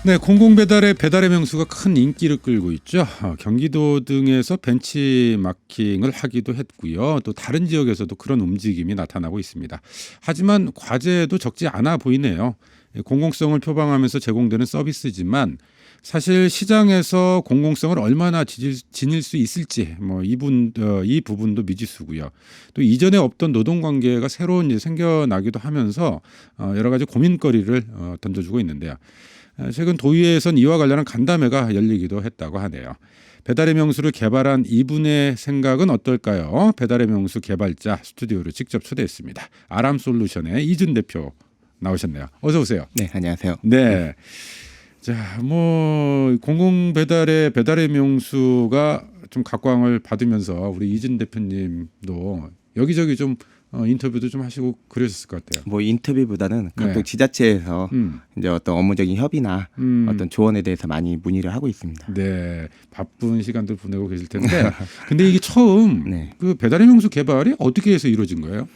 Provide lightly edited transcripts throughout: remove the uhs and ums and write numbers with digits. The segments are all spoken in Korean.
네, 공공배달의 배달의 명수가 큰 인기를 끌고 있죠. 경기도 등에서 벤치마킹을 하기도 했고요. 또 다른 지역에서도 그런 움직임이 나타나고 있습니다. 하지만 과제도 적지 않아 보이네요. 공공성을 표방하면서 제공되는 서비스지만 사실 시장에서 공공성을 얼마나 지닐 수 있을지 이 부분도 미지수고요. 또 이전에 없던 노동관계가 새로 이제 생겨나기도 하면서 여러 가지 고민거리를 던져주고 있는데요. 최근 도의회에선 이와 관련한 간담회가 열리기도 했다고 하네요. 배달의 명수를 개발한 이분의 생각은 어떨까요? 배달의 명수 개발자 스튜디오로 직접 초대했습니다. 아람솔루션의 이준 대표 나오셨네요. 어서 오세요. 네, 안녕하세요. 네. 자, 공공배달의 배달의 명수가 좀 각광을 받으면서 우리 이준 대표님도 여기저기 좀 인터뷰도 좀 하시고 그러셨을 것 같아요. 뭐 인터뷰보다는 각종 네. 지자체에서 이제 어떤 업무적인 협의나 어떤 조언에 대해서 많이 문의를 하고 있습니다. 네, 바쁜 시간들 보내고 계실 텐데, 근데 이게 처음 네. 그 배달의 명수 개발이 어떻게 해서 이루어진 거예요?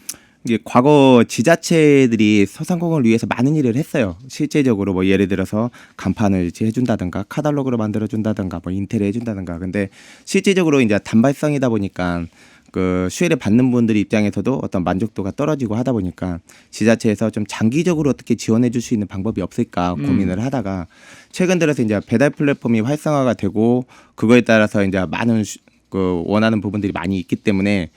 이게 과거 지자체들이 소상공인을 위해서 많은 일을 했어요. 실제적으로 뭐 예를 들어서 간판을 해준다든가 카탈로그를 만들어준다든가 뭐 인테리어 해준다든가. 근데 실제적으로 이제 단발성이다 보니까 그 수혜를 받는 분들 입장에서도 어떤 만족도가 떨어지고 하다 보니까 지자체에서 좀 장기적으로 어떻게 지원해 줄 수 있는 방법이 없을까 고민을 하다가 최근 들어서 이제 배달 플랫폼이 활성화가 되고 그거에 따라서 이제 많은 그 원하는 부분들이 많이 있기 때문에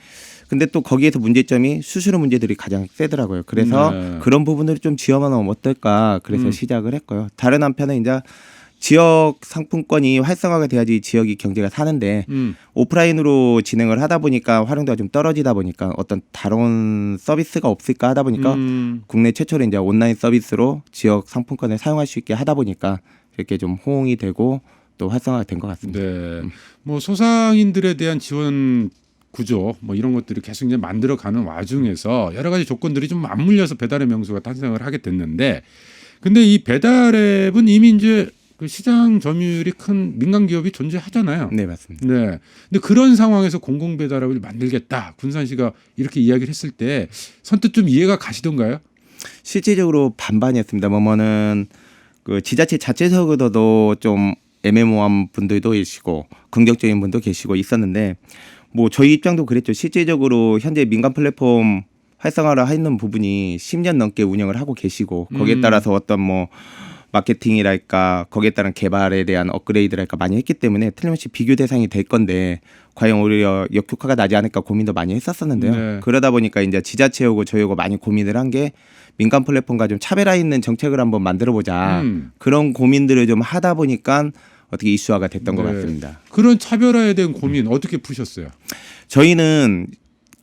근데 또 거기에서 문제점이 수수료 문제들이 가장 세더라고요. 그래서 그런 부분들을 좀 지원하면 어떨까 그래서 시작을 했고요. 다른 한편에 이제 지역 상품권이 활성화가 돼야지 지역이 경제가 사는데 오프라인으로 진행을 하다 보니까 활용도가 좀 떨어지다 보니까 어떤 다른 서비스가 없을까 하다 보니까 국내 최초로 이제 온라인 서비스로 지역 상품권을 사용할 수 있게 하다 보니까 이렇게 좀 호응이 되고 또 활성화가 된 것 같습니다. 네, 뭐 소상인들에 대한 지원 구조 이런 것들이 계속 이제 만들어가는 와중에서 여러 가지 조건들이 좀 맞물려서 배달의 명수가 탄생을 하게 됐는데, 근데 이 배달앱은 이미 이제 그 시장 점유율이 큰 민간 기업이 존재하잖아요. 네, 맞습니다. 네. 근데 그런 상황에서 공공 배달앱을 만들겠다 군산시가 이렇게 이야기를 했을 때 선뜻 좀 이해가 가시던가요? 실제적으로 반반이었습니다. 뭐는 그 지자체 자체적으로도 좀 애매모호한 분들도 계시고 긍정적인 분도 계시고 있었는데 뭐 저희 입장도 그랬죠. 실제적으로 현재 민간 플랫폼 활성화를 하는 부분이 10년 넘게 운영을 하고 계시고 거기에 따라서 어떤 뭐 마케팅이랄까 거기에 따른 개발에 대한 업그레이드랄까 많이 했기 때문에 틀림없이 비교 대상이 될 건데 과연 오히려 역효과가 나지 않을까 고민도 많이 했었었는데요. 네. 그러다 보니까 이제 지자체하고 저희하고 많이 고민을 한 게 민간 플랫폼과 좀 차별화 있는 정책을 한번 만들어보자. 그런 고민들을 좀 하다 보니까 어떻게 이슈화가 됐던 것 같습니다. 그런 차별화에 대한 고민 어떻게 푸셨어요? 저희는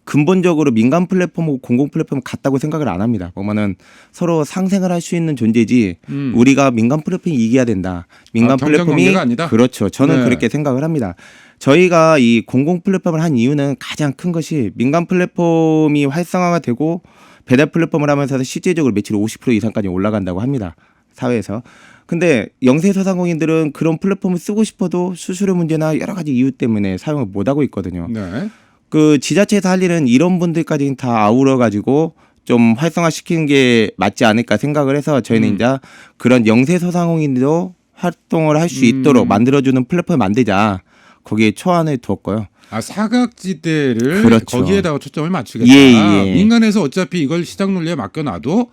근본적으로 민간 플랫폼하고 공공 플랫폼은 같다고 생각을 안 합니다. 보면은 서로 상생을 할 수 있는 존재지 우리가 민간 플랫폼이 이겨야 된다. 민간 플랫폼이 아니다? 그렇죠. 저는 네. 그렇게 생각을 합니다. 저희가 이 공공 플랫폼을 한 이유는 가장 큰 것이 민간 플랫폼이 활성화가 되고 배달 플랫폼을 하면서 실질적으로 매출이 50% 이상까지 올라간다고 합니다. 사회에서. 근데 영세 소상공인들은 그런 플랫폼을 쓰고 싶어도 수수료 문제나 여러 가지 이유 때문에 사용을 못 하고 있거든요. 네. 그 지자체에서 할 일은 이런 분들까지 다 아우러 가지고 좀 활성화시키는 게 맞지 않을까 생각을 해서 저희는 이제 그런 영세 소상공인도 활동을 할 수 있도록 만들어주는 플랫폼을 만들자. 거기에 초안을 두었고요. 아, 사각지대를 그렇죠. 거기에다가 초점을 맞추겠다. 예. 민간에서 어차피 이걸 시장 논리에 맡겨놔도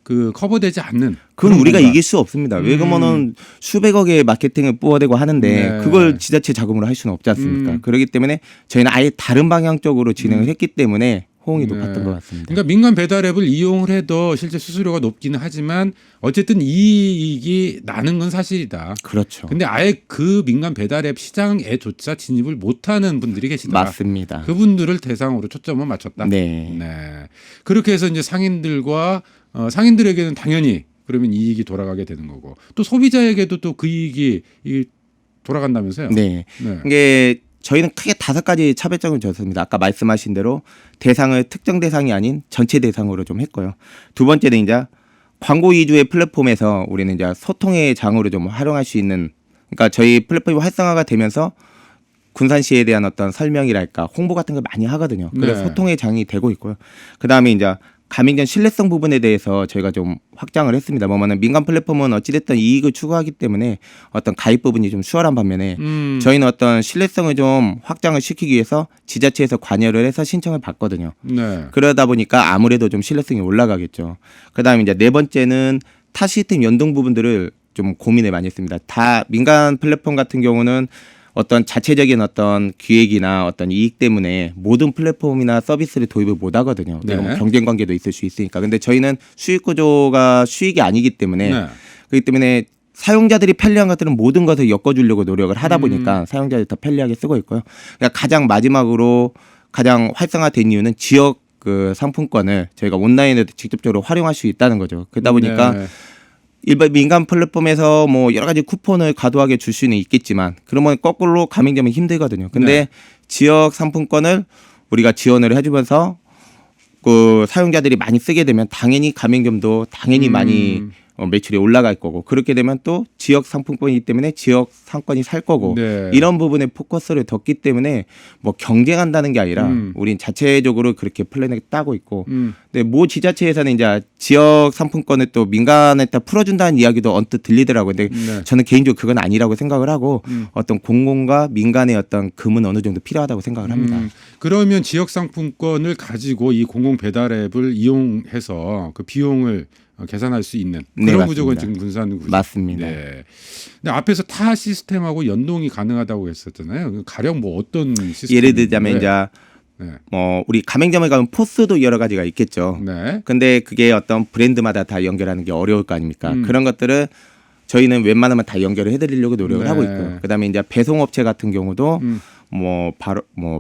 그 커버되지 않는. 그건 우리가 이길 수 없습니다. 왜 그러면은 수백억의 마케팅을 뽑아대고 하는데 네. 그걸 지자체 자금으로 할 수는 없지 않습니까? 그렇기 때문에 저희는 아예 다른 방향적으로 진행을 했기 때문에 호응이 높았던 것 같습니다. 그러니까 민간 배달앱을 이용을 해도 실제 수수료가 높기는 하지만 어쨌든 이익이 나는 건 사실이다. 그렇죠. 근데 아예 그 민간 배달앱 시장에조차 진입을 못하는 분들이 계시더라. 맞습니다. 그분들을 대상으로 초점을 맞췄다. 네. 그렇게 해서 이제 상인들에게는 당연히 그러면 이익이 돌아가게 되는 거고 또 소비자에게도 또 그 이익이 돌아간다면서요. 네. 이게 저희는 크게 5가지 차별점을 줬습니다. 아까 말씀하신 대로 대상을 특정 대상이 아닌 전체 대상으로 좀 했고요. 두 번째는 이제 광고 위주의 플랫폼에서 우리는 이제 소통의 장으로 좀 활용할 수 있는 그러니까 저희 플랫폼이 활성화가 되면서 군산시에 대한 어떤 설명이랄까 홍보 같은 걸 많이 하거든요. 그래서 네. 소통의 장이 되고 있고요. 그다음에 이제 가맹점 신뢰성 부분에 대해서 저희가 좀 확장을 했습니다. 뭐냐면 민간 플랫폼은 어찌됐든 이익을 추구하기 때문에 어떤 가입 부분이 좀 수월한 반면에 저희는 어떤 신뢰성을 좀 확장을 시키기 위해서 지자체에서 관여를 해서 신청을 받거든요. 네. 그러다 보니까 아무래도 좀 신뢰성이 올라가겠죠. 그다음에 이제 네 번째는 타 시스템 연동 부분들을 좀 고민을 많이 했습니다. 다 민간 플랫폼 같은 경우는 어떤 자체적인 어떤 기획이나 어떤 이익 때문에 모든 플랫폼이나 서비스를 도입을 못 하거든요. 네. 뭐 경쟁 관계도 있을 수 있으니까. 근데 저희는 수익 구조가 수익이 아니기 때문에 네. 그렇기 때문에 사용자들이 편리한 것들은 모든 것을 엮어주려고 노력을 하다 보니까 사용자들이 더 편리하게 쓰고 있고요. 그러니까 가장 마지막으로 가장 활성화된 이유는 지역 그 상품권을 저희가 온라인에도 직접적으로 활용할 수 있다는 거죠. 그러다 보니까 네. 일반 민간 플랫폼에서 뭐 여러 가지 쿠폰을 과도하게 줄 수는 있겠지만 그러면 거꾸로 가맹점은 힘들거든요. 근데 네. 지역 상품권을 우리가 지원을 해주면서 그 사용자들이 많이 쓰게 되면 당연히 가맹점도 당연히 많이 매출이 올라갈 거고 그렇게 되면 또 지역 상품권이기 때문에 지역 상권이 살 거고 네. 이런 부분에 포커스를 뒀기 때문에 뭐 경쟁한다는 게 아니라 우린 자체적으로 그렇게 플랜을 따고 있고 근데 모 지자체에서는 이제 지역 상품권을 또 민간에다 풀어준다는 이야기도 언뜻 들리더라고요. 근데 네. 저는 개인적으로 그건 아니라고 생각을 하고 어떤 공공과 민간의 어떤 금은 어느 정도 필요하다고 생각을 합니다. 그러면 지역 상품권을 가지고 이 공공 배달 앱을 이용해서 그 비용을 계산할 수 있는 그런 네, 구조가 맞습니다. 지금 군사하는 구조. 맞습니다. 네. 근데 앞에서 타 시스템하고 연동이 가능하다고 했었잖아요. 가령 뭐 어떤 시스템? 예를 들자면 네. 이제 네. 우리 가맹점에 가면 포스도 여러 가지가 있겠죠. 네. 근데 그게 어떤 브랜드마다 다 연결하는 게 어려울 거 아닙니까? 그런 것들을 저희는 웬만하면 다 연결을 해드리려고 노력을 네. 하고 있고요. 그다음에 이제 배송업체 같은 경우도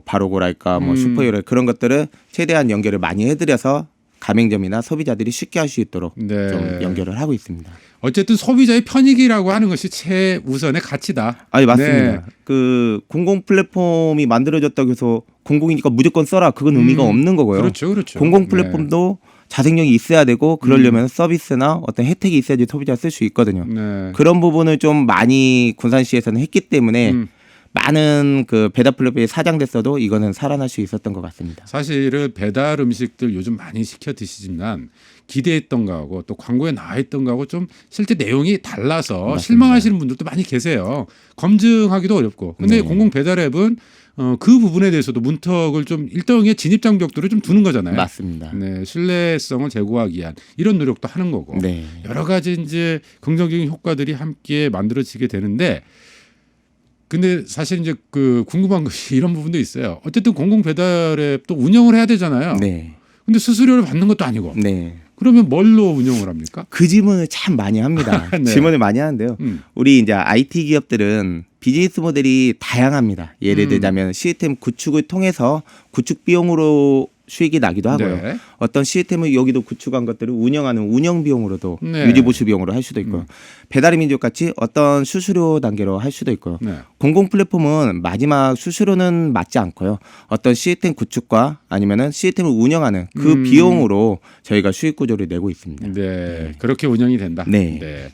바로고랄까 슈퍼히어로 그런 것들을 최대한 연결을 많이 해드려서 가맹점이나 소비자들이 쉽게 할 수 있도록 네. 좀 연결을 하고 있습니다. 어쨌든 소비자의 편익이라고 하는 것이 최우선의 가치다. 아니 맞습니다. 네. 그 공공 플랫폼이 만들어졌다고 해서 공공이니까 무조건 써라 그건 의미가 없는 거고요. 그렇죠, 그렇죠. 공공 네. 플랫폼도 자생력이 있어야 되고 그러려면 서비스나 어떤 혜택이 있어야지 소비자가 쓸 수 있거든요. 네. 그런 부분을 좀 많이 군산시에서는 했기 때문에 많은 그 배달 플랫폼이 사장됐어도 이거는 살아날 수 있었던 것 같습니다. 사실은 배달 음식들 요즘 많이 시켜 드시지만 기대했던 거하고 또 광고에 나와 있던 거하고 좀 실제 내용이 달라서 맞습니다. 실망하시는 분들도 많이 계세요. 검증하기도 어렵고. 근데 네. 공공 배달 앱은 그 부분에 대해서도 문턱을 좀 일정의 진입 장벽들을 좀 두는 거잖아요. 맞습니다. 네, 신뢰성을 제고하기 위한 이런 노력도 하는 거고. 네. 여러 가지 이제 긍정적인 효과들이 함께 만들어지게 되는데 근데 사실 이제 그 궁금한 것이 이런 부분도 있어요. 어쨌든 공공 배달앱 또 운영을 해야 되잖아요. 네. 근데 수수료를 받는 것도 아니고. 네. 그러면 뭘로 운영을 합니까? 그 질문을 참 많이 합니다. 네. 질문을 많이 하는데요. 우리 이제 IT 기업들은 비즈니스 모델이 다양합니다. 예를 들자면 시스템 구축을 통해서 구축 비용으로 수익이 나기도 하고요. 네. 어떤 시스템을 여기도 구축한 것들을 운영하는 운영 비용으로도 네. 유지 보수 비용으로 할 수도 있고요. 배달의 민족 같이 어떤 수수료 단계로 할 수도 있고요. 네. 공공 플랫폼은 마지막 수수료는 맞지 않고요. 어떤 시스템 구축과 아니면은 시스템을 운영하는 그 비용으로 저희가 수익 구조를 내고 있습니다. 네. 그렇게 운영이 된다. 네.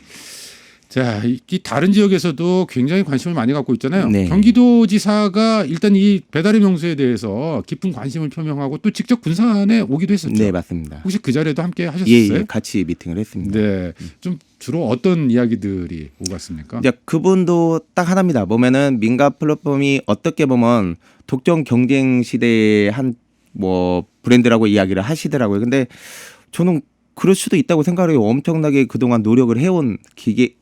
자, 이 다른 지역에서도 굉장히 관심을 많이 갖고 있잖아요. 네. 경기도지사가 일단 이 배달의 명수에 대해서 깊은 관심을 표명하고 또 직접 군산에 오기도 했었죠. 네, 맞습니다. 혹시 그 자리에도 함께 예, 하셨어요? 예, 같이 미팅을 했습니다. 네. 좀 주로 어떤 이야기들이 오갔습니까? 이제 그분도 딱 하나입니다. 보면은 민간 플랫폼이 어떻게 보면 독점 경쟁 시대의 한 뭐 브랜드라고 이야기를 하시더라고요. 근데 저는 그럴 수도 있다고 생각해요. 엄청나게 그동안 노력을 해온 기계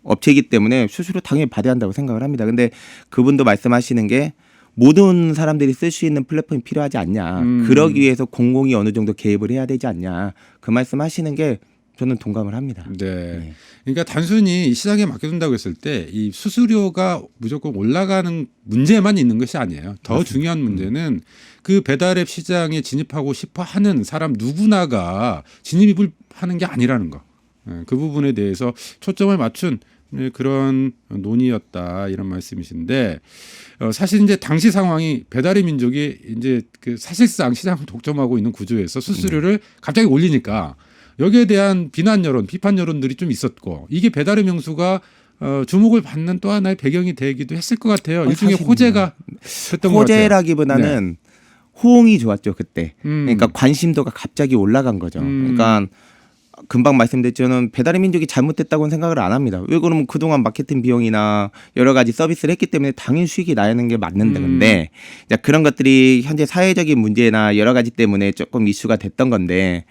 업체이기 때문에 수수료 당연히 받아야 한다고 생각을 합니다. 근데 그분도 말씀하시는 게 모든 사람들이 쓸 수 있는 플랫폼이 필요하지 않냐. 그러기 위해서 공공이 어느 정도 개입을 해야 되지 않냐. 그 말씀하시는 게 저는 동감을 합니다. 네. 그러니까 단순히 시장에 맡겨둔다고 했을 때 이 수수료가 무조건 올라가는 문제만 있는 것이 아니에요. 더 맞습니다. 중요한 문제는 그 배달앱 시장에 진입하고 싶어 하는 사람 누구나가 진입을 하는 게 아니라는 거. 그 부분에 대해서 초점을 맞춘 그런 논의였다 이런 말씀이신데 사실 이제 당시 상황이 배달의 민족이 이제 그 사실상 시장을 독점하고 있는 구조에서 수수료를 갑자기 올리니까 여기에 대한 비난 여론, 비판 여론들이 좀 있었고 이게 배달의 명수가 주목을 받는 또 하나의 배경이 되기도 했을 것 같아요. 일종의 사실입니다. 호재가 됐던 것 같아요. 호재라기보다는 호응이 좋았죠 그때. 그러니까 관심도가 갑자기 올라간 거죠. 그러니까 금방 말씀드렸지만 배달의 민족이 잘못됐다고는 생각을 안 합니다. 왜 그러면 그동안 마케팅 비용이나 여러 가지 서비스를 했기 때문에 당연히 수익이 나는 게 맞는데 근데 그런 것들이 현재 사회적인 문제나 여러 가지 때문에 조금 이슈가 됐던 건데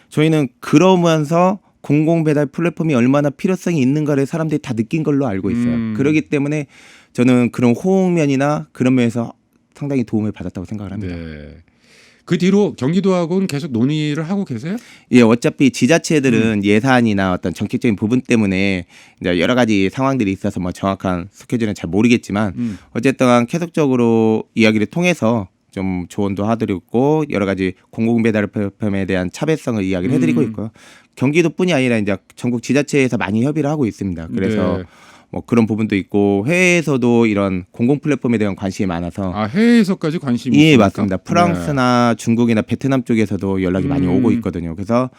저희는 그러면서 공공 배달 플랫폼이 얼마나 필요성이 있는가를 사람들이 다 느낀 걸로 알고 있어요. 그렇기 때문에 저는 그런 호응면이나 그런 면에서 상당히 도움을 받았다고 생각을 합니다. 네. 그 뒤로 경기도하고는 계속 논의를 하고 계세요? 예, 어차피 지자체들은 예산이나 어떤 정책적인 부분 때문에 이제 여러 가지 상황들이 있어서 뭐 정확한 스케줄은 잘 모르겠지만 어쨌든 계속적으로 이야기를 통해서 좀 조언도 하드리고 여러 가지 공공 배달 플랫폼에 대한 차별성을 이야기를 해드리고 있고요. 경기도뿐이 아니라 이제 전국 지자체에서 많이 협의를 하고 있습니다. 그래서 네. 뭐 그런 부분도 있고 해외에서도 이런 공공 플랫폼에 대한 관심이 많아서 아, 해외에서까지 관심이 예, 있습니까? 맞습니다. 프랑스나 중국이나 베트남 쪽에서도 연락이 많이 오고 있거든요. 그래서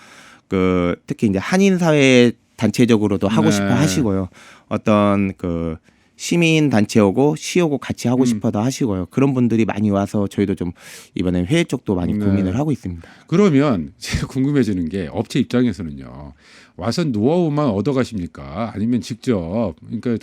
그 특히 이제 한인 사회 단체적으로도 하고 싶어 하시고요. 어떤 그 시민 단체하고 시하고 같이 하고 싶어도 하시고요. 그런 분들이 많이 와서 저희도 좀 이번에 해외 쪽도 많이 고민을 하고 있습니다. 그러면 제가 궁금해지는 게 업체 입장에서는요. 와서 노하우만 얻어가십니까? 아니면 직접 그러니까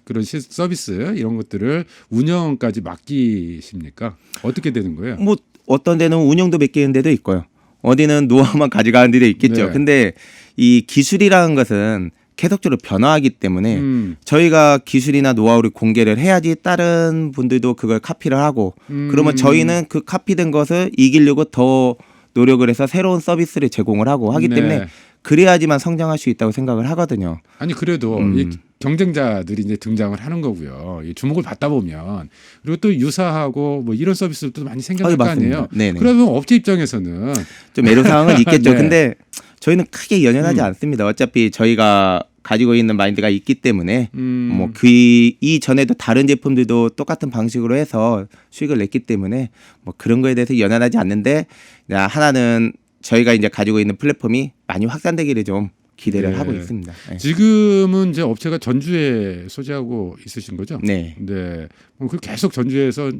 그런 서비스 이런 것들을 운영까지 맡기십니까? 어떻게 되는 거예요? 뭐 어떤 데는 운영도 맡기는 데도 있고요. 어디는 노하우만 가져가는 데도 있겠죠. 네. 근데 이 기술이라는 것은 계속적으로 변화하기 때문에 저희가 기술이나 노하우를 공개를 해야지 다른 분들도 그걸 카피를 하고 그러면 저희는 그 카피된 것을 이기려고 더 노력을 해서 새로운 서비스를 제공을 하고 하기 네. 때문에 그래야지만 성장할 수 있다고 생각을 하거든요. 아니 그래도 이 경쟁자들이 이제 등장을 하는 거고요. 이 주목을 받다 보면 그리고 또 유사하고 뭐 이런 서비스들도 많이 생겨날 거 맞습니다. 아니에요. 네네. 그러면 업체 입장에서는 좀 애로사항은 있겠죠. 네. 근데 저희는 크게 연연하지 않습니다. 어차피 저희가 가지고 있는 마인드가 있기 때문에 뭐 그 이전에도 다른 제품들도 똑같은 방식으로 해서 수익을 냈기 때문에 뭐 그런 거에 대해서 연연하지 않는데 하나는 저희가 이제 가지고 있는 플랫폼이 많이 확산되기를 좀 기대를 네. 하고 있습니다. 네. 지금은 이제 업체가 전주에 소재하고 있으신 거죠? 네. 네. 그 계속 전주에서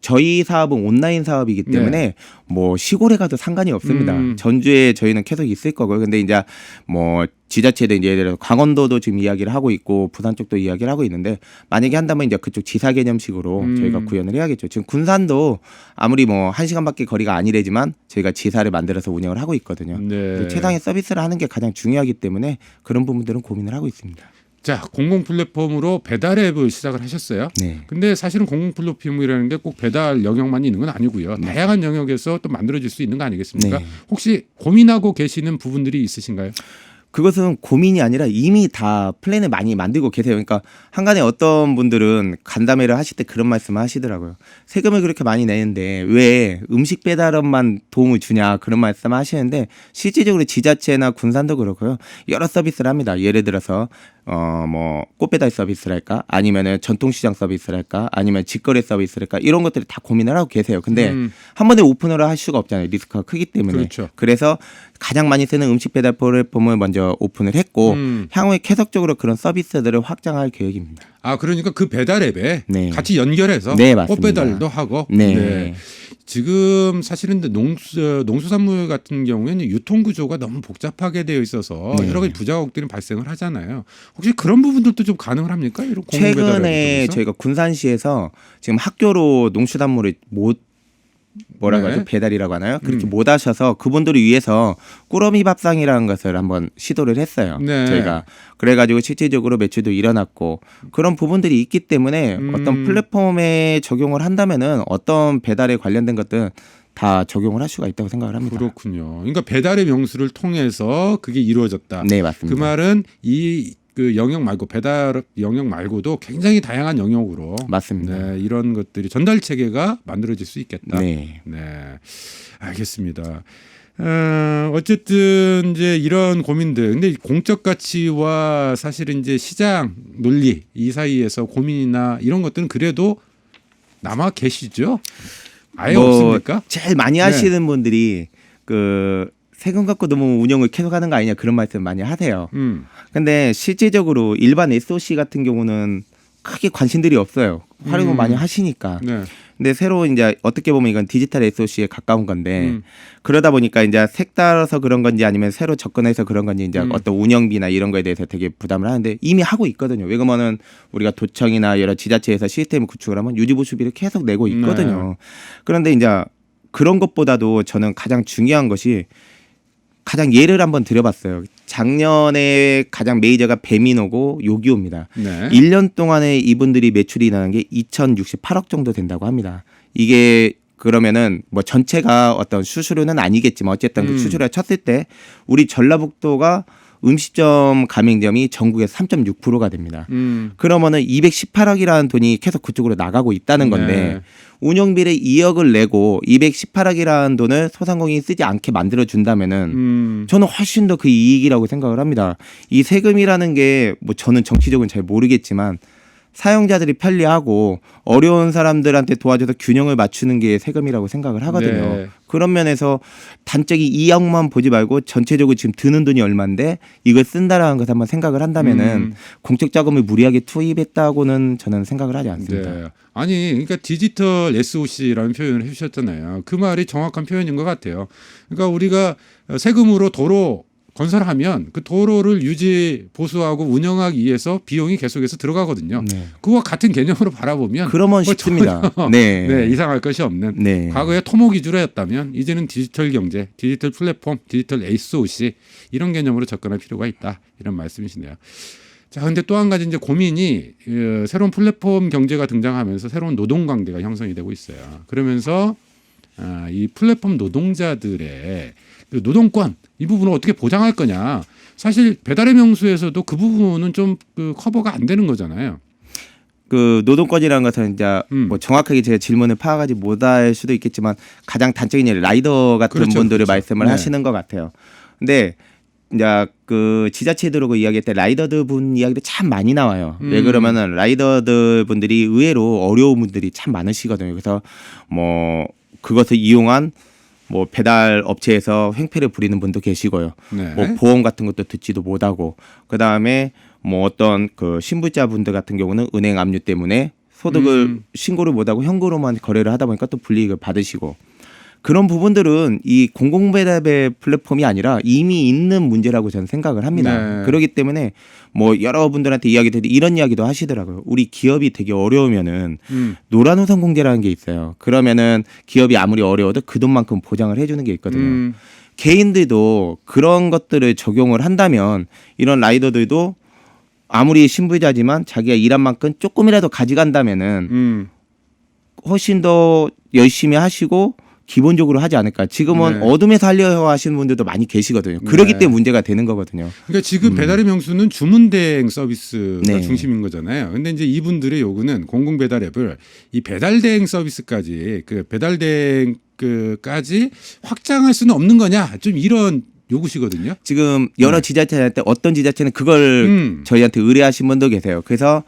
저희 사업은 온라인 사업이기 때문에 뭐 시골에 가도 상관이 없습니다. 전주에 저희는 계속 있을 거고요. 근데 이제 뭐 지자체도 이제 예를 들어 강원도도 지금 이야기를 하고 있고 부산 쪽도 이야기를 하고 있는데 만약에 한다면 이제 그쪽 지사 개념식으로 저희가 구현을 해야겠죠. 지금 군산도 아무리 뭐 1시간밖에 거리가 아니래지만 저희가 지사를 만들어서 운영을 하고 있거든요. 네. 최상의 서비스를 하는 게 가장 중요하기 때문에 그런 부분들은 고민을 하고 있습니다. 자, 공공 플랫폼으로 배달 앱을 시작을 하셨어요. 네. 근데 사실은 공공 플랫폼이라는 게 꼭 배달 영역만 있는 건 아니고요. 다양한 영역에서 또 만들어질 수 있는 거 아니겠습니까? 네. 혹시 고민하고 계시는 부분들이 있으신가요? 그것은 고민이 아니라 이미 다 플랜을 많이 만들고 계세요. 그러니까 한간에 어떤 분들은 간담회를 하실 때 그런 말씀을 하시더라고요. 세금을 그렇게 많이 내는데 왜 음식 배달업만 도움을 주냐 그런 말씀을 하시는데 실질적으로 지자체나 군산도 그렇고요. 여러 서비스를 합니다. 예를 들어서 뭐 꽃배달 서비스랄까 아니면은 전통시장 서비스랄까 아니면 직거래 서비스랄까 이런 것들을 다 고민을 하고 계세요. 근데 한 번에 오픈을 할 수가 없잖아요. 리스크가 크기 때문에. 그렇죠. 그래서 가장 많이 쓰는 음식 배달 플랫폼을 먼저 오픈을 했고 향후에 계속적으로 그런 서비스들을 확장할 계획입니다. 아, 그러니까 그 배달 앱에 네. 같이 연결해서 네, 맞습니다. 꽃배달도 하고. 네. 지금 사실은 농수산물 같은 경우에는 유통 구조가 너무 복잡하게 되어 있어서 네. 여러 가지 부작용들이 발생을 하잖아요. 혹시 그런 부분들도 좀 가능을 합니까? 이런 공공 배달 최근에 앱을 통해서? 저희가 군산시에서 지금 학교로 농수산물을 못 뭐라고 네. 하죠? 배달이라고 하나요? 그렇게 못 하셔서 그분들을 위해서 꾸러미 밥상이라는 것을 한번 시도를 했어요. 네. 저희가 그래가지고 실질적으로 매출도 일어났고 그런 부분들이 있기 때문에 어떤 플랫폼에 적용을 한다면은 어떤 배달에 관련된 것들은 다 적용을 할 수가 있다고 생각을 합니다. 그렇군요. 그러니까 배달의 명수를 통해서 그게 이루어졌다. 네, 맞습니다. 그 말은 그 영역 말고 배달 영역 말고도 굉장히 다양한 영역으로 맞습니다. 네, 이런 것들이 전달 체계가 만들어질 수 있겠다. 네. 네, 알겠습니다. 어쨌든 이제 이런 고민들, 근데 공적 가치와 사실 이제 시장 논리 이 사이에서 고민이나 이런 것들은 그래도 남아 계시죠? 아예 없습니까? 제일 많이 하시는 분들이 그 세금 갖고 너무 운영을 계속하는 거 아니냐 그런 말씀 많이 하세요. 근데 실질적으로 일반 SOC 같은 경우는 크게 관심들이 없어요. 활용을 많이 하시니까. 네. 근데 새로 이제 어떻게 보면 이건 디지털 SOC에 가까운 건데 그러다 보니까 이제 색달아서 그런 건지 아니면 새로 접근해서 그런 건지 이제 어떤 운영비나 이런 거에 대해서 되게 부담을 하는데 이미 하고 있거든요. 왜 그러면은 우리가 도청이나 여러 지자체에서 시스템을 구축을 하면 유지보수비를 계속 내고 있거든요. 네. 그런데 이제 그런 것보다도 저는 가장 중요한 것이 가장 예를 한번 드려봤어요. 작년에 가장 메이저가 배민호고 요기요입니다. 네. 1년 동안에 이분들이 매출이 나는 게 2,068억 정도 된다고 합니다. 이게 그러면은 뭐 전체가 어떤 수수료는 아니겠지만 어쨌든 그 수수료를 쳤을 때 우리 전라북도가 음식점 가맹점이 전국에서 3.6%가 됩니다. 그러면은 218억이라는 돈이 계속 그쪽으로 나가고 있다는 건데 네. 운영비를 2억을 내고 218억이라는 돈을 소상공인이 쓰지 않게 만들어 준다면은 저는 훨씬 더 그 이익이라고 생각을 합니다. 이 세금이라는 게 뭐 저는 정치적으로 잘 모르겠지만 사용자들이 편리하고 어려운 사람들한테 도와줘서 균형을 맞추는 게 세금이라고 생각을 하거든요. 네. 그런 면에서 단적이 2억만 보지 말고 전체적으로 지금 드는 돈이 얼마인데 이걸 쓴다라는 것을 한번 생각을 한다면은 공적 자금을 무리하게 투입했다고는 저는 생각을 하지 않습니다. 네. 아니, 그러니까 디지털 SOC라는 표현을 해주셨잖아요. 그 말이 정확한 표현인 것 같아요. 그러니까 우리가 세금으로 도로 건설하면 그 도로를 유지 보수하고 운영하기 위해서 비용이 계속해서 들어가거든요. 네. 그와 같은 개념으로 바라보면 그러면 뭐 쉽습니다. 전혀 네. 이상할 것이 없는 네. 과거에 토목 위주로였다면 이제는 디지털 경제, 디지털 플랫폼, 디지털 SOC 이런 개념으로 접근할 필요가 있다 이런 말씀이시네요. 자, 근데 또 한 가지 이제 고민이 새로운 플랫폼 경제가 등장하면서 새로운 노동 관계가 형성이 되고 있어요. 그러면서 이 플랫폼 노동자들의 그 노동권 이 부분을 어떻게 보장할 거냐. 사실 배달의 명수에서도 그 부분은 좀 그 커버가 안 되는 거잖아요. 그 노동권이라는 것은 이제 뭐 정확하게 제 질문을 파악하지 못할 수도 있겠지만 가장 단적인 예를 라이더 같은 그렇죠, 분들을 그렇죠. 말씀을 네. 하시는 것 같아요. 근데 이제 그 지자체 들어오고 이야기할 때 라이더들 분 이야기도 참 많이 나와요. 왜 그러면은 라이더들 분들이 의외로 어려운 분들이 참 많으시거든요. 그래서 뭐 그것을 이용한 뭐 배달 업체에서 횡패를 부리는 분도 계시고요. 네. 뭐 보험 같은 것도 듣지도 못하고 그다음에 뭐 어떤 그 신불자분들 같은 경우는 은행 압류 때문에 소득을 신고를 못하고 현금으로만 거래를 하다 보니까 또 불이익을 받으시고 그런 부분들은 이 공공배달의 플랫폼이 아니라 이미 있는 문제라고 저는 생각을 합니다. 네. 그렇기 때문에 뭐 여러분들한테 이야기 드릴 때 이런 이야기도 하시더라고요. 우리 기업이 되게 어려우면은 노란우선공제라는 게 있어요. 그러면은 기업이 아무리 어려워도 그 돈만큼 보장을 해주는 게 있거든요. 개인들도 그런 것들을 적용을 한다면 이런 라이더들도 아무리 신부자지만 자기가 일한 만큼 조금이라도 가져간다면은 훨씬 더 열심히 하시고 기본적으로 하지 않을까. 지금은 네. 어둠에서 하려고 하시는 분들도 많이 계시거든요. 그러기 때문에 문제가 되는 거거든요. 그러니까 지금 배달의 명수는 주문 대행 서비스가 네. 중심인 거잖아요. 근데 이제 이분들의 요구는 공공 배달 앱을 이 배달 대행 서비스까지 그 배달 대행 그까지 확장할 수는 없는 거냐? 좀 이런 요구시거든요. 지금 여러 지자체한테 어떤 지자체는 그걸 저희한테 의뢰하신 분도 계세요. 그래서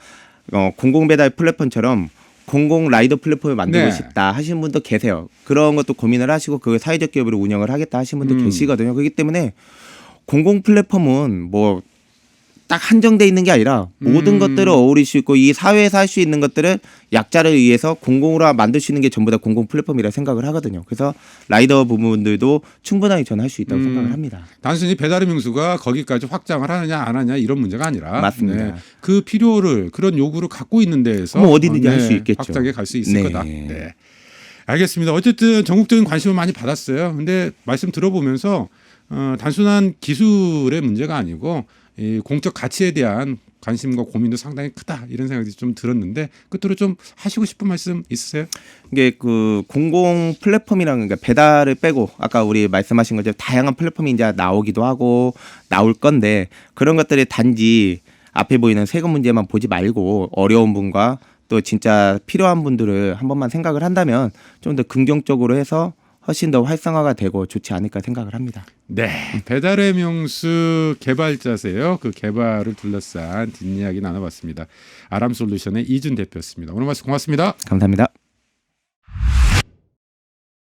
공공배달 플랫폼처럼 공공 라이더 플랫폼을 만들고 네. 싶다 하시는 분도 계세요. 그런 것도 고민을 하시고 그 사회적 기업으로 운영을 하겠다 하시는 분도 계시거든요. 그렇기 때문에 공공 플랫폼은 뭐 딱 한정돼 있는 게 아니라 모든 것들을 어우릴 수 있고 이 사회에서 할 수 있는 것들을 약자를 위해서 공공으로 만들 수 있는 게 전부 다 공공 플랫폼이라 생각을 하거든요. 그래서 라이더 부분들도 충분하게 저는 할 수 있다고 생각을 합니다. 단순히 배달의 명수가 거기까지 확장을 하느냐 안 하냐 이런 문제가 아니라 맞습니다. 그 필요를 그런 요구를 갖고 있는 데에서 그럼 어디든지 할 수 있겠죠. 확장해 갈 수 있을 네. 거다. 네. 알겠습니다. 어쨌든 전국적인 관심을 많이 받았어요. 근데 말씀 들어보면서 단순한 기술의 문제가 아니고 이 공적 가치에 대한 관심과 고민도 상당히 크다 이런 생각이 좀 들었는데 끝으로 좀 하시고 싶은 말씀 있으세요? 이게 그 공공 플랫폼이라는 게 배달을 빼고 아까 우리 말씀하신 것처럼 다양한 플랫폼이 이제 나오기도 하고 나올 건데 그런 것들이 단지 앞에 보이는 세금 문제만 보지 말고 어려운 분과 또 진짜 필요한 분들을 한 번만 생각을 한다면 좀 더 긍정적으로 해서 훨씬 더 활성화가 되고 좋지 않을까 생각을 합니다. 네, 배달의 명수 개발자세요. 그 개발을 둘러싼 뒷이야기 나눠봤습니다. 아람솔루션의 이준 대표였습니다. 오늘 말씀 고맙습니다. 감사합니다.